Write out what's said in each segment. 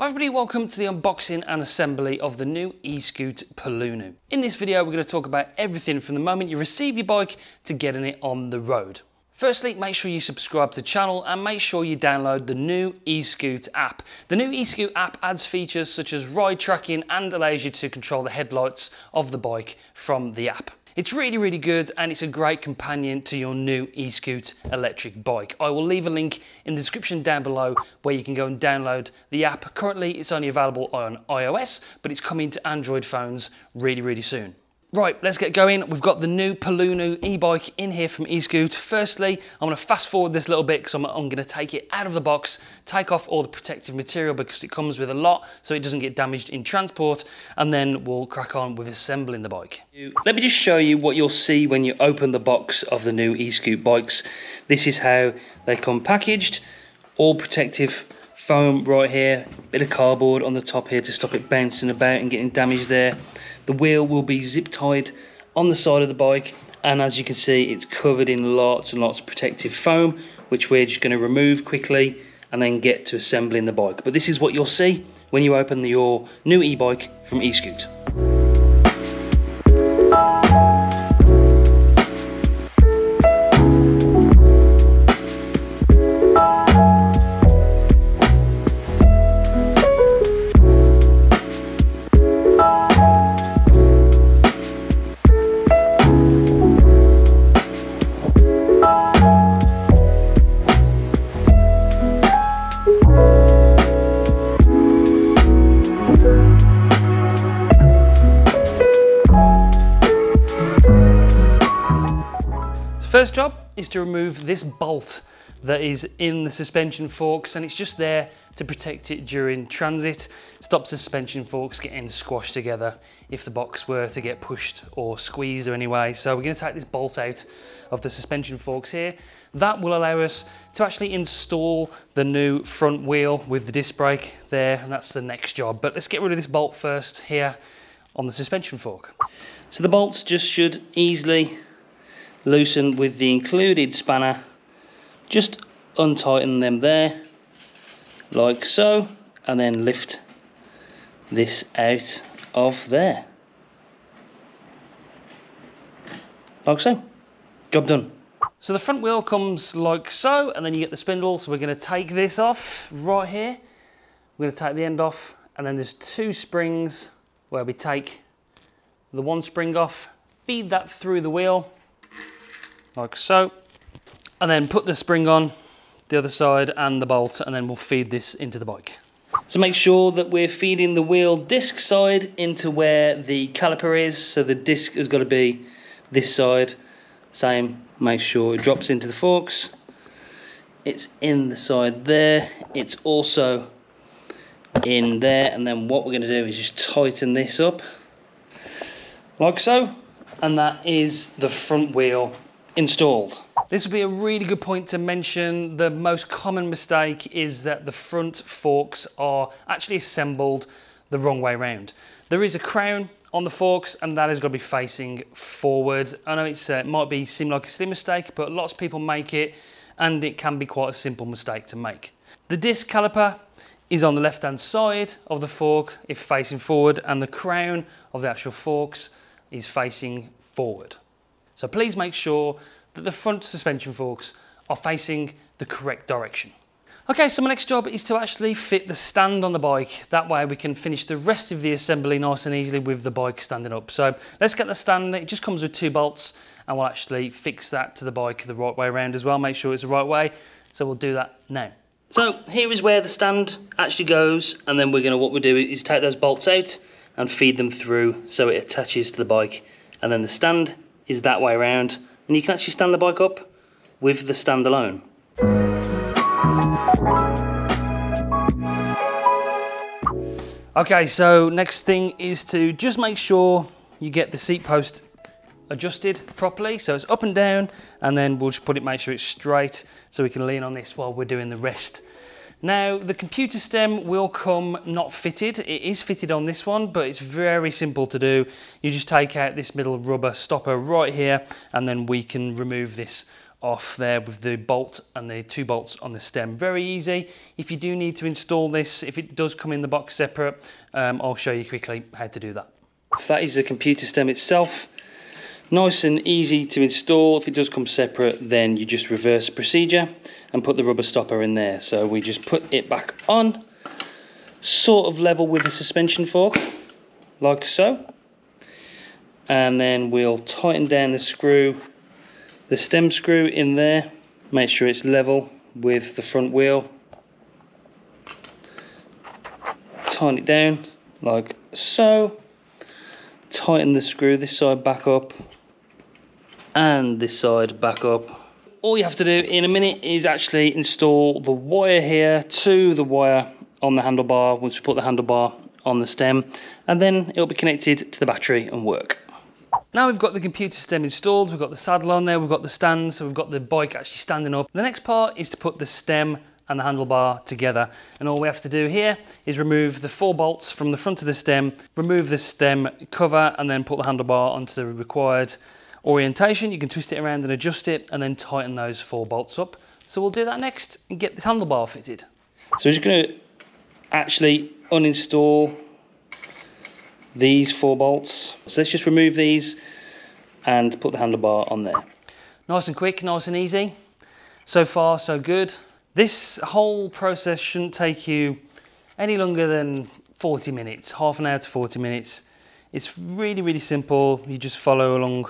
Hi everybody, welcome to the unboxing and assembly of the new Eskute Polluno. In this video we're going to talk about everything from the moment you receive your bike to getting it on the road. Firstly, make sure you subscribe to the channel and make sure you download the new Eskute app. The new Eskute app adds features such as ride tracking and allows you to control the headlights of the bike from the app. It's really good and it's a great companion to your new Eskute electric bike. I will leave a link in the description down below where you can go and download the app. Currently it's only available on iOS, but it's coming to Android phones really soon. Right, let's get going. We've got the new Polluno e-bike in here from Eskute. Firstly, I'm going to fast forward this little bit because I'm going to take it out of the box, take off all the protective material because it comes with a lot so it doesn't get damaged in transport, and then we'll crack on with assembling the bike. Let me just show you what you'll see when you open the box of the new Eskute bikes. This is how they come packaged. All protective foam right here, bit of cardboard on the top here to stop it bouncing about and getting damaged there. The wheel will be zip tied on the side of the bike, and as you can see it's covered in lots and lots of protective foam, which we're just going to remove quickly and then get to assembling the bike. But this is what you'll see when you open your new e-bike from Eskute. First job is to remove this bolt that is in the suspension forks, and it's just there to protect it during transit. Stops the suspension forks getting squashed together if the box were to get pushed or squeezed or anyway. So we're going to take this bolt out of the suspension forks here. That will allow us to actually install the new front wheel with the disc brake there, and that's the next job. But let's get rid of this bolt first here on the suspension fork. So the bolts just should easily loosen with the included spanner. Just untighten them there like so, and then lift this out of there like so. Job done. So the front wheel comes like so, and then you get the spindle. So we're going to take this off right here. We're going to take the end off, and then there's two springs where we take the one spring off, feed that through the wheel like so, and then put the spring on the other side and the bolt, and then we'll feed this into the bike. So make sure that we're feeding the wheel disc side into where the caliper is, so the disc has got to be this side. Same, make sure it drops into the forks. It's in the side there, it's also in there, and then what we're going to do is just tighten this up like so, and that is the front wheel installed. This would be a really good point to mention. The most common mistake is that the front forks are actually assembled the wrong way around. There is a crown on the forks, and that has got to be facing forward. I know it might seem like a silly mistake, but lots of people make it, and it can be quite a simple mistake to make. The disc caliper is on the left hand side of the fork if facing forward, and the crown of the actual forks is facing forward. So please make sure that the front suspension forks are facing the correct direction. Okay, so my next job is to actually fit the stand on the bike. That way we can finish the rest of the assembly nice and easily with the bike standing up. So let's get the stand. It just comes with two bolts, and we'll actually fix that to the bike the right way around as well. Make sure it's the right way. So we'll do that now. So here is where the stand actually goes, and then what we'll do is take those bolts out and feed them through so it attaches to the bike, and then the stand is that way around, and you can actually stand the bike up with the stand alone. Okay, so next thing is to just make sure you get the seat post adjusted properly, so it's up and down, and then we'll just make sure it's straight so we can lean on this while we're doing the rest. Now, the computer stem will come not fitted. It is fitted on this one, but it's very simple to do. You just take out this middle rubber stopper right here, and then we can remove this off there with the bolt and the 2 bolts on the stem. Very easy. If you do need to install this, if it does come in the box separate, I'll show you quickly how to do that. That is the computer stem itself. Nice and easy to install. If it does come separate, then you just reverse the procedure and put the rubber stopper in there. So we just put it back on, sort of level with the suspension fork, like so. And then we'll tighten down the screw, the stem screw in there. Make sure it's level with the front wheel. Tighten it down like so. Tighten the screw this side back up and this side back up. All you have to do in a minute is actually install the wire here to the wire on the handlebar once we put the handlebar on the stem, and then it'll be connected to the battery and work. Now we've got the computer stem installed, we've got the saddle on there, we've got the stand, so we've got the bike actually standing up. The next part is to put the stem and the handlebar together, and all we have to do here is remove the 4 bolts from the front of the stem, remove the stem cover, and then put the handlebar onto the required orientation. You can twist it around and adjust it, and then tighten those 4 bolts up. So we'll do that next and get this handlebar fitted. So we're just going to actually uninstall these 4 bolts. So let's just remove these and put the handlebar on there. Nice and quick, nice and easy. So far, so good. This whole process shouldn't take you any longer than 40 minutes, half an hour to 40 minutes. It's really, really simple. You just follow along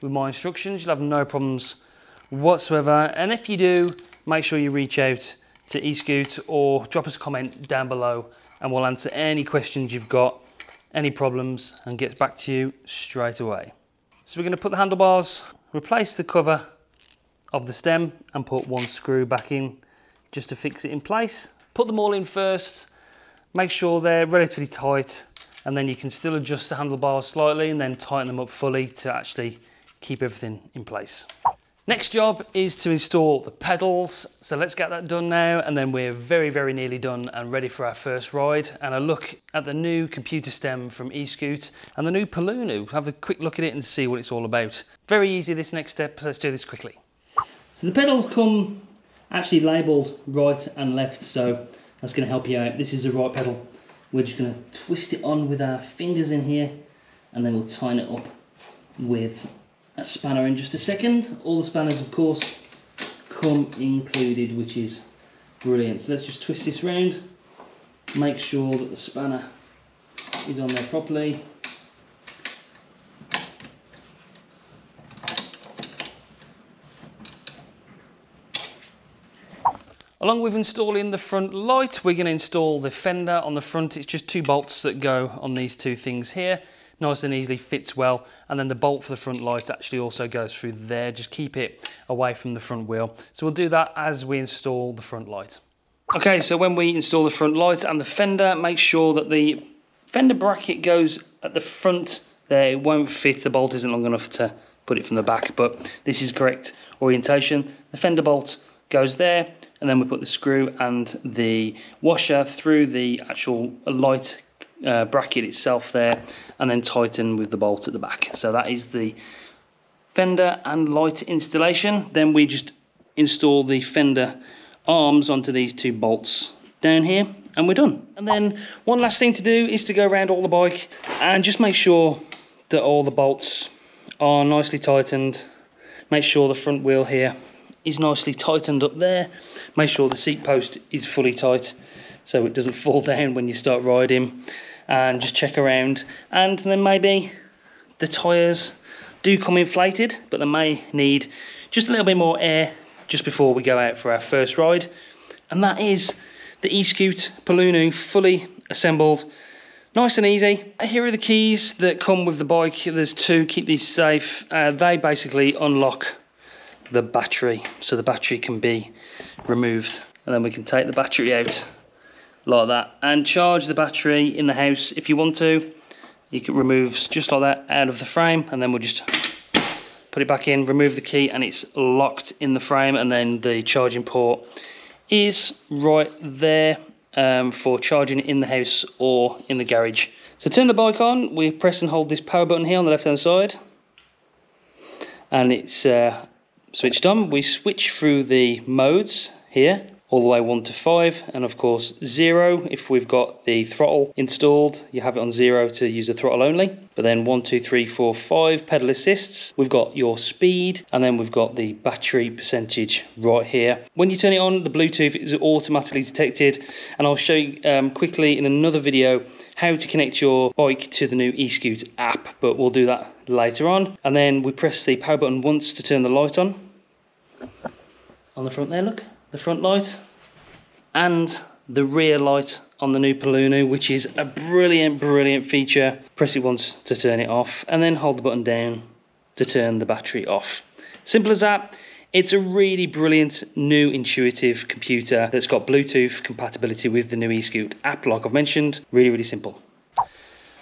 with my instructions. You'll have no problems whatsoever. And if you do, make sure you reach out to Eskute or drop us a comment down below and we'll answer any questions you've got, any problems, and get back to you straight away. So we're going to put the handlebars, replace the cover of the stem and put 1 screw back in just to fix it in place. Put them all in first, make sure they're relatively tight, and then you can still adjust the handlebars slightly and then tighten them up fully to actually keep everything in place. Next job is to install the pedals. So let's get that done now, and then we're very, very nearly done and ready for our first ride. And a look at the new computer stem from Eskute and the new Polluno. Have a quick look at it and see what it's all about. Very easy, this next step, so let's do this quickly. So the pedals come actually labelled right and left, so that's going to help you out. This is the right pedal. We're just going to twist it on with our fingers in here, and then we'll tighten it up with a spanner in just a second. All the spanners, of course, come included, which is brilliant. So let's just twist this round, make sure that the spanner is on there properly. Along with installing the front light, we're going to install the fender on the front. It's just 2 bolts that go on these 2 things here. Nice and easily, fits well. And then the bolt for the front light actually also goes through there. Just keep it away from the front wheel. So we'll do that as we install the front light. Okay, so when we install the front light and the fender, make sure that the fender bracket goes at the front there. It won't fit, the bolt isn't long enough to put it from the back, but this is correct orientation. The fender bolt goes there, and then we put the screw and the washer through the actual light bracket itself there, and then tighten with the bolt at the back. So that is the fender and light installation. Then we just install the fender arms onto these 2 bolts down here, and we're done. And then one last thing to do is to go around all the bike and just make sure that all the bolts are nicely tightened. Make sure the front wheel here is nicely tightened up there. Make sure the seat post is fully tight so it doesn't fall down when you start riding, and just check around. And then maybe the tyres do come inflated, but they may need just a little bit more air just before we go out for our first ride. And that is the Eskute Polluno fully assembled. Nice and easy. Here are the keys that come with the bike. There's 2, keep these safe. They basically unlock the battery, so the battery can be removed, and then we can take the battery out like that and charge the battery in the house if you want to. You can remove just like that out of the frame, and then we'll just put it back in, remove the key, and it's locked in the frame. And then the charging port is right there for charging it in the house or in the garage. So turn the bike on, we press and hold this power button here on the left hand side, and it's switched on, we switch through the modes here, all the way 1 to 5, and of course 0 if we've got the throttle installed. You have it on 0 to use the throttle only, but then 1, 2, 3, 4, 5 pedal assists. We've got your speed, and then we've got the battery percentage right here. When you turn it on, the Bluetooth is automatically detected, and I'll show you quickly in another video how to connect your bike to the new Eskute app, but we'll do that later on. And then we press the power button once to turn the light on the front there, look. The front light and the rear light on the new Polluno, which is a brilliant feature. Press it once to turn it off, and then hold the button down to turn the battery off. Simple as that. It's a really brilliant new intuitive computer that's got Bluetooth compatibility with the new Eskute app, like I've mentioned. Really simple.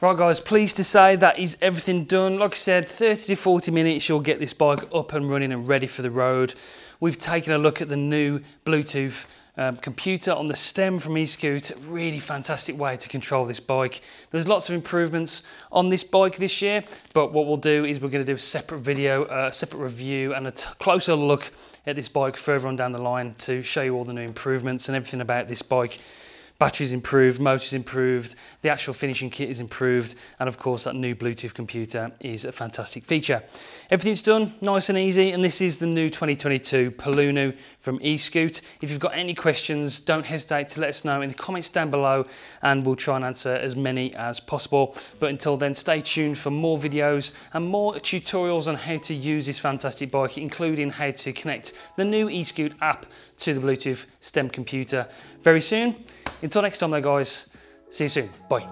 Right guys, pleased to say that is everything done. Like I said, 30 to 40 minutes you'll get this bike up and running and ready for the road. We've taken a look at the new Bluetooth computer on the stem from Eskute. Really fantastic way to control this bike. There's lots of improvements on this bike this year, but what we'll do is we're going to do a separate video, a separate review and a closer look at this bike further on down the line to show you all the new improvements and everything about this bike. Battery's improved, motor's improved, the actual finishing kit is improved, and of course that new Bluetooth computer is a fantastic feature. Everything's done nice and easy, and this is the new 2022 Polluno from Eskute. If you've got any questions, don't hesitate to let us know in the comments down below, and we'll try and answer as many as possible. But until then, stay tuned for more videos and more tutorials on how to use this fantastic bike, including how to connect the new Eskute app to the Bluetooth stem computer very soon. Until next time though guys, see you soon, bye.